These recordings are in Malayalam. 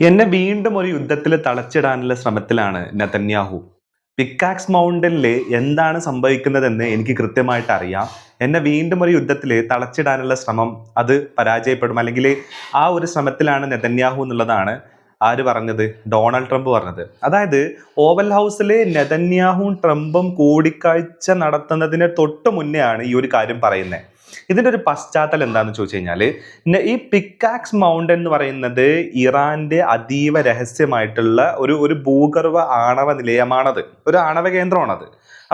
എന്നെ വീണ്ടും ഒരു യുദ്ധത്തിൽ തളച്ചിടാനുള്ള ശ്രമത്തിലാണ് നെതന്യാഹു. പിക്കാക്സ് മൗണ്ടനിൽ എന്താണ് സംഭവിക്കുന്നതെന്ന് എനിക്ക് കൃത്യമായിട്ട് അറിയാം. എന്നെ വീണ്ടും ഒരു യുദ്ധത്തിൽ തളച്ചിടാനുള്ള ശ്രമം അത് പരാജയപ്പെടും, അല്ലെങ്കിൽ ആ ഒരു ശ്രമത്തിലാണ് നെതന്യാഹു എന്നുള്ളതാണ് ആര് പറഞ്ഞത്? ഡൊണാൾഡ് ട്രംപ് പറഞ്ഞത്. അതായത് ഓവൽ ഹൗസിൽ നെതന്യാഹുവും ട്രംപും കൂടിക്കാഴ്ച നടത്തുന്നതിന് തൊട്ട് മുന്നേ ആണ് ഈ ഒരു കാര്യം പറയുന്നത്. ഇതിന്റെ ഒരു പശ്ചാത്തലം എന്താണെന്ന് ചോദിച്ചു കഴിഞ്ഞാൽ, ഈ പിക്കാക്സ് മൗണ്ടൻ എന്ന് പറയുന്നത് ഇറാന്റെ അതീവ രഹസ്യമായിട്ടുള്ള ഒരു ഭൂഗർഭ ആണവ നിലയമാണത്, ഒരു ആണവ കേന്ദ്രമാണത്.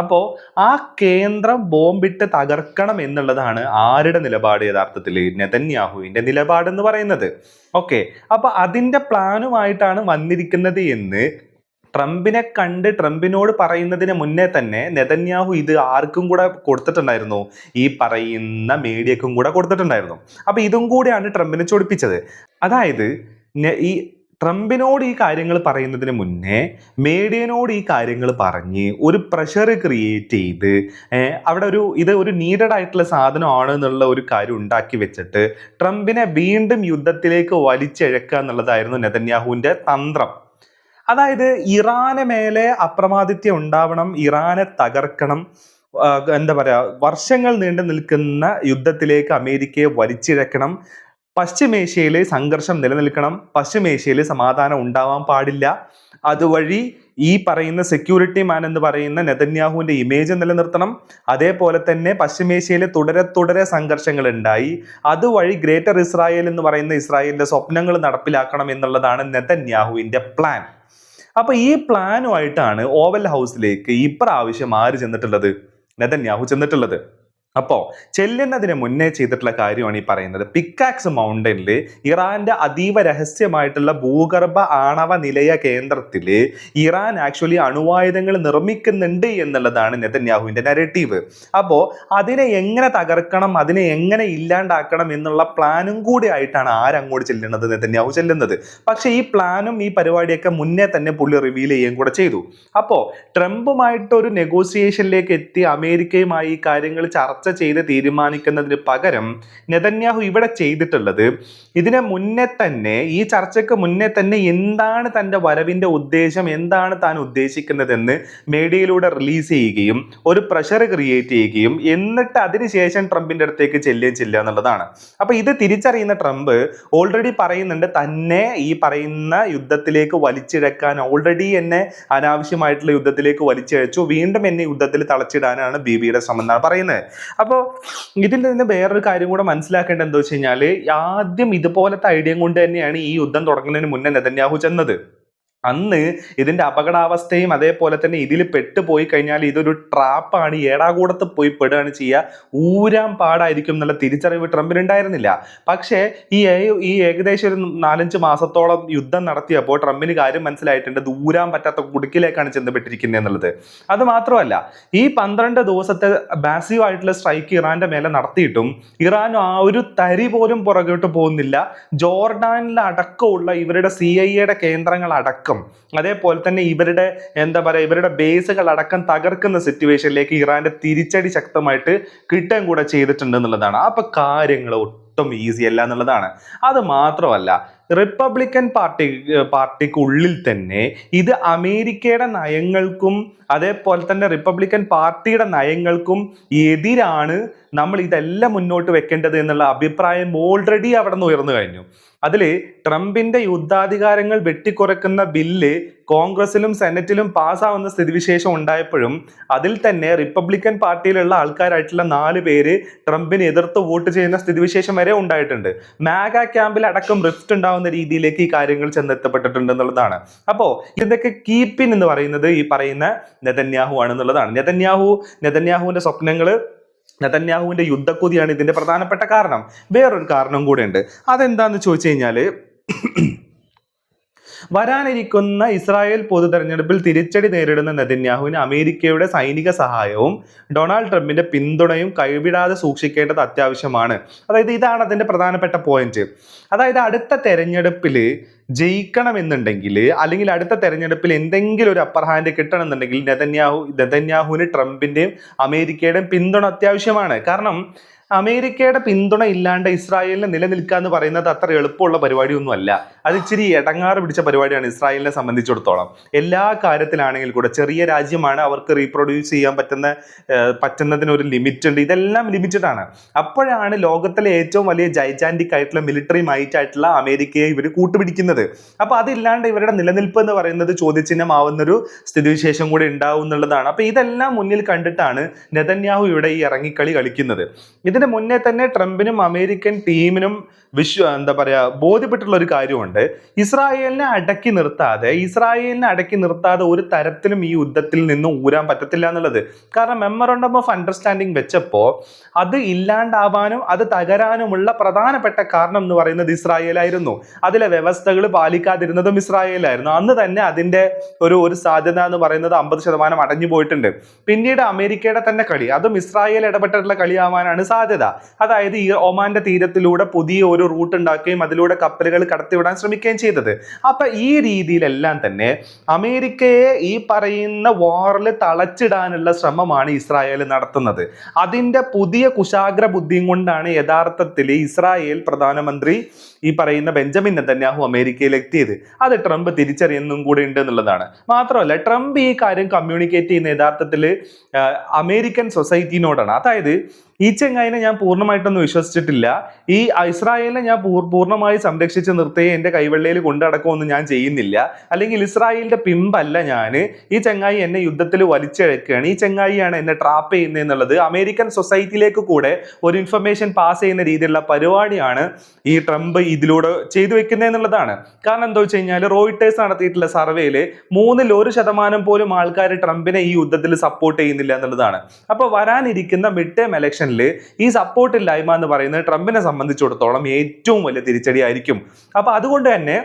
അപ്പോൾ ആ കേന്ദ്രം ബോംബിട്ട് തകർക്കണം എന്നുള്ളതാണ് ആരുടെ നിലപാട്? യഥാർത്ഥത്തിൽ നെതന്യാഹുവിന്റെ നിലപാട് എന്ന് പറയുന്നത്. ഓക്കെ, അപ്പൊ അതിന്റെ പ്ലാനുമായിട്ടാണ് വന്നിരിക്കുന്നത് എന്ന് ട്രംപിനെ കണ്ട് ട്രംപിനോട് പറയുന്നതിന് മുന്നേ തന്നെ നെതന്യാഹു ഇത് ആർക്കും കൂടെ കൊടുത്തിട്ടുണ്ടായിരുന്നു? ഈ പറയുന്ന മീഡിയക്കും കൂടെ കൊടുത്തിട്ടുണ്ടായിരുന്നു. അപ്പൊ ഇതും കൂടെയാണ് ട്രംപിനെ ചൊടിപ്പിച്ചത്. അതായത് ഈ ട്രംപിനോട് ഈ കാര്യങ്ങൾ പറയുന്നതിന് മുന്നേ മീഡിയനോട് ഈ കാര്യങ്ങൾ പറഞ്ഞ് ഒരു പ്രഷർ ക്രിയേറ്റ് ചെയ്ത് അവിടെ ഒരു നീഡഡ് ആയിട്ടുള്ള സാധനമാണ് എന്നുള്ള ഒരു കാര്യം ഉണ്ടാക്കി വെച്ചിട്ട് ട്രംപിനെ വീണ്ടും യുദ്ധത്തിലേക്ക് വലിച്ചിഴക്കുക എന്നുള്ളതായിരുന്നു നെതന്യാഹുവിന്റെ തന്ത്രം. അതായത് ഇറാന് മേലെ അപ്രമാദിത്യം ഉണ്ടാവണം, ഇറാനെ തകർക്കണം, എന്താ പറയാ, വർഷങ്ങൾ നീണ്ടു നിൽക്കുന്ന യുദ്ധത്തിലേക്ക് അമേരിക്കയെ വലിച്ചിഴക്കണം, പശ്ചിമേഷ്യയിൽ സംഘർഷം നിലനിൽക്കണം, പശ്ചിമേഷ്യയിൽ സമാധാനം ഉണ്ടാവാൻ പാടില്ല, അതുവഴി ഈ പറയുന്ന സെക്യൂരിറ്റി മാൻ എന്ന് പറയുന്ന നെതന്യാഹുവിന്റെ ഇമേജ് നിലനിർത്തണം, അതേപോലെ തന്നെ പശ്ചിമേഷ്യയിൽ തുടരെ സംഘർഷങ്ങൾ ഉണ്ടായി, അതുവഴി ഗ്രേറ്റർ ഇസ്രായേൽ എന്ന് പറയുന്ന ഇസ്രായേലിന്റെ സ്വപ്നങ്ങൾ നടപ്പിലാക്കണം എന്നുള്ളതാണ് നെതന്യാഹുവിന്റെ പ്ലാൻ. അപ്പൊ ഈ പ്ലാനുമായിട്ടാണ് ഓവൽ ഹൗസിലേക്ക് ഇപ്രാവശ്യം ആര് ചെന്നിട്ടുള്ളത്? നെതന്യാഹു ചെന്നിട്ടുള്ളത്. അപ്പോ ചെല്ലുന്നതിന് മുന്നേ ചെയ്തിട്ടുള്ള കാര്യമാണ് ഈ പറയുന്നത്. പിക്കാക്സ് മൗണ്ടനിൽ ഇറാന്റെ അതീവ രഹസ്യമായിട്ടുള്ള ഭൂഗർഭ ആണവ നിലയ കേന്ദ്രത്തില് ഇറാൻ ആക്ച്വലി അണുവായുധങ്ങൾ നിർമ്മിക്കുന്നുണ്ട് എന്നുള്ളതാണ് നെതന്യാഹുവിന്റെ നരേറ്റീവ്. അപ്പോ അതിനെ എങ്ങനെ തകർക്കണം, അതിനെ എങ്ങനെ ഇല്ലാണ്ടാക്കണം എന്നുള്ള പ്ലാനും കൂടി ആയിട്ടാണ് ആരങ്ങോട്ട് ചെല്ലുന്നത്? നെതന്യാഹു ചെല്ലുന്നത്. പക്ഷെ ഈ പ്ലാനും ഈ പരിപാടിയൊക്കെ മുന്നേ തന്നെ പുള്ളി റിവീൽ ചെയ്യുകയും കൂടെ ചെയ്തു. അപ്പോ ട്രംപുമായിട്ട് ഒരു നെഗോസിയേഷനിലേക്ക് എത്തി അമേരിക്കയുമായി ഈ കാര്യങ്ങൾ ചർച്ച ചെയ്ത് തീരുമാനിക്കുന്നതിന് പകരം നെതന്യാഹു ഇവിടെ ചെയ്തിട്ടുള്ളത്, ഇതിനെ മുന്നേ തന്നെ, ഈ ചർച്ചയ്ക്ക് മുന്നേ തന്നെ എന്താണ് തന്റെ വരവിന്റെ ഉദ്ദേശം, എന്താണ് താൻ ഉദ്ദേശിക്കുന്നതെന്ന് മീഡിയയിലൂടെ റിലീസ് ചെയ്യുകയും ഒരു പ്രഷർ ക്രിയേറ്റ് ചെയ്യുകയും എന്നിട്ട് അതിനുശേഷം ട്രംപിന്റെ അടുത്തേക്ക് ചെല്ലുക എന്നുള്ളതാണ്. അപ്പൊ ഇത് തിരിച്ചറിയുന്ന ട്രംപ് ഓൾറെഡി പറയുന്നുണ്ട്, തന്നെ ഈ പറയുന്ന യുദ്ധത്തിലേക്ക് വലിച്ചിഴക്കാൻ, ഓൾറെഡി എന്നെ അനാവശ്യമായിട്ടുള്ള യുദ്ധത്തിലേക്ക് വലിച്ചിഴച്ചു, വീണ്ടും എന്നെ യുദ്ധത്തിൽ തളച്ചിടാനാണ് ബിബിയുടെ ശ്രമം എന്നാണ് പറയുന്നത്. അപ്പോൾ ഇതിൽ നിന്ന് വേറൊരു കാര്യം കൂടെ മനസ്സിലാക്കേണ്ടത് എന്താ വെച്ച് കഴിഞ്ഞാൽ, ആദ്യം ഇതുപോലത്തെ ഐഡിയ കൊണ്ട് തന്നെയാണ് ഈ യുദ്ധം തുടങ്ങുന്നതിന് മുന്നേ നെതന്യാഹു ചെന്നത്. അന്ന് ഇതിന്റെ അപകടാവസ്ഥയും അതേപോലെ തന്നെ ഇതിൽ പെട്ടുപോയി കഴിഞ്ഞാൽ ഇതൊരു ട്രാപ്പാണ്, ഏടാകൂടത്ത് പോയി പെടുകയാണ് ചെയ്യുക, ഊരാൻ പാടായിരിക്കും എന്നുള്ള തിരിച്ചറിവ് ട്രംപിന് ഉണ്ടായിരുന്നില്ല. പക്ഷേ ഈ ഏകദേശം ഒരു 4-5 മാസത്തോളം യുദ്ധം നടത്തിയപ്പോൾ ട്രംപിന് കാര്യം മനസ്സിലായിട്ടുണ്ട്, ഊരാൻ പറ്റാത്ത കുടുക്കിലേക്കാണ് ചെന്നപ്പെട്ടിരിക്കുന്നത് എന്നുള്ളത്. അത് മാത്രമല്ല, ഈ 12 ദിവസത്തെ മാസീവ് ആയിട്ടുള്ള സ്ട്രൈക്ക് ഇറാന്റെ മേലെ നടത്തിയിട്ടും ഇറാൻ ആ ഒരു തരി പോലും പുറകോട്ട് പോകുന്നില്ല. ജോർഡാനിൽ അടക്കമുള്ള ഇവരുടെ CIA കേന്ദ്രങ്ങൾ അടക്കം, അതേപോലെ തന്നെ ഇവരുടെ ഇവരുടെ ബേസുകൾ അടക്കം തകർക്കുന്ന സിറ്റുവേഷനിലേക്ക് ഇറാന്റെ തിരിച്ചടി ശക്തമായിട്ട് കിട്ടുകയും കൂടെ ചെയ്തിട്ടുണ്ട് എന്നുള്ളതാണ്. അപ്പൊ കാര്യങ്ങൾ ഒട്ടും ഈസി അല്ല എന്നുള്ളതാണ്. അത് മാത്രമല്ല, റിപ്പബ്ലിക്കൻ പാർട്ടിക്കുള്ളിൽ തന്നെ ഇത് അമേരിക്കയുടെ നയങ്ങൾക്കും അതേപോലെ തന്നെ റിപ്പബ്ലിക്കൻ പാർട്ടിയുടെ നയങ്ങൾക്കും എതിരാണ് നമ്മൾ ഇതെല്ലാം മുന്നോട്ട് വെക്കേണ്ടത് എന്നുള്ള അഭിപ്രായം ഓൾറെഡി അവിടെ നിന്ന് ഉയർന്നു കഴിഞ്ഞു. അതിൽ ട്രംപിന്റെ യുദ്ധാധികാരങ്ങൾ വെട്ടിക്കുറയ്ക്കുന്ന ബില്ല് കോൺഗ്രസിലും സെനറ്റിലും പാസ്സാവുന്ന സ്ഥിതിവിശേഷം ഉണ്ടായപ്പോഴും അതിൽ തന്നെ റിപ്പബ്ലിക്കൻ പാർട്ടിയിലുള്ള ആൾക്കാരായിട്ടുള്ള 4 പേര് ട്രംപിനെ എതിർത്ത് വോട്ട് ചെയ്യുന്ന സ്ഥിതിവിശേഷം വരെ ഉണ്ടായിട്ടുണ്ട്. മാഗ ക്യാമ്പിൽ അടക്കം റിഫ്റ്റ് ഉണ്ടാവുന്ന രീതിയിലേക്ക് ഈ കാര്യങ്ങൾ ചെന്നെത്തപ്പെട്ടിട്ടുണ്ട് എന്നുള്ളതാണ്. അപ്പോൾ ഇതൊക്കെ കീപ്പിൻ എന്ന് പറയുന്നത് ഈ പറയുന്ന നെതന്യാഹു ആണെന്നുള്ളതാണ്. നെതന്യാഹുവിന്റെ സ്വപ്നങ്ങള്, നെതന്യാഹുവിന്റെ യുദ്ധക്കൊതിയാണ് ഇതിന്റെ പ്രധാനപ്പെട്ട കാരണം. വേറൊരു കാരണം കൂടെ ഉണ്ട്. അതെന്താന്ന് ചോദിച്ചു കഴിഞ്ഞാല്, വരാനിരിക്കുന്ന ഇസ്രായേൽ പൊതു തെരഞ്ഞെടുപ്പിൽ തിരിച്ചടി നേരിടുന്ന നെതന്യാഹുവിന് അമേരിക്കയുടെ സൈനിക സഹായവും ഡൊണാൾഡ് ട്രംപിന്റെ പിന്തുണയും കൈവിടാതെ സൂക്ഷിക്കേണ്ടത് അത്യാവശ്യമാണ്. അതായത് ഇതാണ് അതിന്റെ പ്രധാനപ്പെട്ട പോയിന്റ്. അതായത് അടുത്ത തെരഞ്ഞെടുപ്പിൽ ജയിക്കണമെന്നുണ്ടെങ്കിൽ, അല്ലെങ്കിൽ അടുത്ത തെരഞ്ഞെടുപ്പിൽ എന്തെങ്കിലും ഒരു അപ്പർ ഹാൻഡ് കിട്ടണമെന്നുണ്ടെങ്കിൽ നെതന്യാഹുവിന് ട്രംപിന്റെയും അമേരിക്കയുടെയും പിന്തുണ അത്യാവശ്യമാണ്. കാരണം അമേരിക്കയുടെ പിന്തുണ ഇല്ലാണ്ട് ഇസ്രായേലിന് നിലനിൽക്കുക എന്ന് പറയുന്നത് അത്ര എളുപ്പമുള്ള പരിപാടിയൊന്നും അല്ല. അത് ഇച്ചിരി ഇടങ്ങാറ് പിടിച്ച പരിപാടിയാണ് ഇസ്രായേലിനെ സംബന്ധിച്ചിടത്തോളം. എല്ലാ കാര്യത്തിലാണെങ്കിൽ കൂടെ ചെറിയ രാജ്യമാണ്, അവർക്ക് റീപ്രൊഡ്യൂസ് ചെയ്യാൻ പറ്റുന്നതിന് ഒരു ലിമിറ്റ് ഉണ്ട്. ഇതെല്ലാം ലിമിറ്റഡ് ആണ്. അപ്പോഴാണ് ലോകത്തിലെ ഏറ്റവും വലിയ ജൈജാന്റിക് ആയിട്ടുള്ള മിലിറ്ററി മൈറ്റ് ആയിട്ടുള്ള അമേരിക്കയെ ഇവർ കൂട്ടുപിടിക്കുന്നത്. അപ്പൊ അതില്ലാണ്ട് ഇവരുടെ നിലനിൽപ്പ് എന്ന് പറയുന്നത് ചോദ്യചിഹ്നമാവുന്നൊരു സ്ഥിതിവിശേഷം കൂടി ഉണ്ടാവും എന്നുള്ളതാണ്. അപ്പൊ ഇതെല്ലാം മുന്നിൽ കണ്ടിട്ടാണ് നെതന്യാഹു ഇവിടെ ഈ ഇറങ്ങിക്കളി കളിക്കുന്നത്. ഇതിന് മുന്നേ തന്നെ ട്രംപിനും അമേരിക്കൻ ടീമിനും ബോധ്യപ്പെട്ടുള്ള ഒരു കാര്യമുണ്ട്. ഇസ്രായേലിനെ അടക്കി നിർത്താതെ ഒരു തരത്തിലും ഈ യുദ്ധത്തിൽ നിന്ന് ഊരാൻ പറ്റത്തില്ല എന്നുള്ളത്. കാരണം മെമ്മറണ്ടം ഓഫ് അണ്ടർസ്റ്റാൻഡിങ് വെച്ചപ്പോൾ അത് ഇല്ലാണ്ടാവാനും അത് തകരാനുമുള്ള പ്രധാനപ്പെട്ട കാരണം എന്ന് പറയുന്നത് ഇസ്രായേലായിരുന്നു. അതിലെ വ്യവസ്ഥകൾ പാലിക്കാതിരുന്നതും ഇസ്രായേലായിരുന്നു. അന്ന് തന്നെ അതിന്റെ ഒരു സാധ്യത എന്ന് പറയുന്നത് 50% അടഞ്ഞു പോയിട്ടുണ്ട്. പിന്നീട് അമേരിക്കയുടെ തന്നെ കളി, അതും ഇസ്രായേൽ ഇടപെട്ടിട്ടുള്ള കളിയാവാനാണ് സാധ്യത. അതായത് ഈ ഒമാന്റെ തീരത്തിലൂടെ പുതിയ ഒരു റൂട്ട് ഉണ്ടാക്കുകയും അതിലൂടെ കപ്പലുകൾ കടത്തിവിടാൻ ശ്രമിക്കുകയും ചെയ്തത്. അപ്പൊ ഈ രീതിയിലെല്ലാം തന്നെ അമേരിക്കയെ ഈ പറയുന്ന വാറിൽ തളച്ചിടാനുള്ള ശ്രമമാണ് ഇസ്രായേൽ നടത്തുന്നത്. അതിന്റെ പുതിയ കുശാഗ്ര ബുദ്ധിയും കൊണ്ടാണ് യഥാർത്ഥത്തിൽ ഇസ്രായേൽ പ്രധാനമന്ത്രി ഈ പറയുന്ന ബെഞ്ചമിൻ നെതന്യാഹു അമേരിക്കയിൽ എത്തിയത്. അത് ട്രംപ് തിരിച്ചറിയുന്നതും കൂടെ ഉണ്ട് എന്നുള്ളതാണ്. മാത്രമല്ല, ട്രംപ് ഈ കാര്യം കമ്മ്യൂണിക്കേറ്റ് ചെയ്യുന്ന യഥാർത്ഥത്തിൽ അമേരിക്കൻ സൊസൈറ്റിനോടാണ്. അതായത് ഈ ചെങ്ങായിനെ ഞാൻ പൂർണ്ണമായിട്ടൊന്നും വിശ്വസിച്ചിട്ടില്ല, ഈ ഇസ്രായേലിനെ ഞാൻ പൂർണ്ണമായി സംരക്ഷിച്ച് നിർത്തുകയും എൻ്റെ കൈവെള്ളയിൽ കൊണ്ടടക്കമൊന്നും ഞാൻ ചെയ്യുന്നില്ല, അല്ലെങ്കിൽ ഇസ്രായേലിന്റെ പിമ്പല്ല ഞാൻ, ഈ ചെങ്ങായി എന്നെ യുദ്ധത്തിൽ വലിച്ചിഴക്കുകയാണ്, ഈ ചെങ്ങായിയാണ് എന്നെ ട്രാപ്പ് ചെയ്യുന്നത് എന്നുള്ളത് അമേരിക്കൻ സൊസൈറ്റിയിലേക്ക് കൂടെ ഒരു ഇൻഫർമേഷൻ പാസ് ചെയ്യുന്ന രീതിയിലുള്ള പരിപാടിയാണ് ഈ ട്രംപ് ഇതിലൂടെ ചെയ്തു വെക്കുന്നത് എന്നുള്ളതാണ്. കാരണം എന്താ വെച്ച് കഴിഞ്ഞാൽ, റോയിട്ടേഴ്സ് നടത്തിയിട്ടുള്ള സർവേയിൽ 1% പോലും ആൾക്കാർ ട്രംപിനെ ഈ യുദ്ധത്തിൽ സപ്പോർട്ട് ചെയ്യുന്നില്ല എന്നുള്ളതാണ്. അപ്പോൾ വരാനിരിക്കുന്ന മിഡ് ടേം ഇലക്ഷൻ ഈ സപ്പോർട്ട് ഇല്ലായ്മ എന്ന് പറയുന്നത് ട്രംപിനെ സംബന്ധിച്ചിടത്തോളം ഏറ്റവും വലിയ തിരിച്ചടി ആയിരിക്കും. അപ്പൊ അതുകൊണ്ട് തന്നെ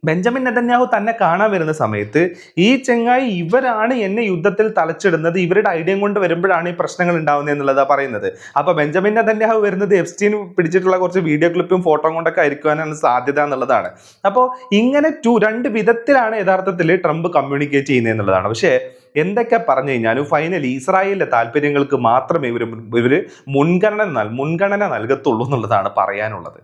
ബെഞ്ചമിൻ നെതന്യാഹു തന്നെ കാണാൻ വരുന്ന സമയത്ത് ഈ ചെങ്ങായി ഇവരാണ് എന്നെ യുദ്ധത്തിൽ തളച്ചിടുന്നത്, ഇവരുടെ ഐഡിയ കൊണ്ട് വരുമ്പോഴാണ് ഈ പ്രശ്നങ്ങൾ ഉണ്ടാവുന്നത് എന്നുള്ളതാണ് പറയുന്നത്. അപ്പൊ ബെഞ്ചമിൻ നെതന്യാഹു വരുന്നത് എപ്സ്റ്റീൻ പിടിച്ചിട്ടുള്ള കുറച്ച് വീഡിയോ ക്ലിപ്പും ഫോട്ടോ കൊണ്ടൊക്കെ ആയിരിക്കാനാണ് സാധ്യത എന്നുള്ളതാണ്. അപ്പോൾ ഇങ്ങനെ രണ്ട് വിധത്തിലാണ് യഥാർത്ഥത്തിൽ ട്രംപ് കമ്മ്യൂണിക്കേറ്റ് ചെയ്യുന്നത് എന്നുള്ളതാണ്. പക്ഷേ എന്തൊക്കെ പറഞ്ഞു കഴിഞ്ഞാലും ഫൈനലി ഇസ്രായേലിന്റെ താല്പര്യങ്ങൾക്ക് മാത്രമേ ഇവർ മുൻഗണന നൽകത്തുള്ളൂ എന്നുള്ളതാണ് പറയാനുള്ളത്.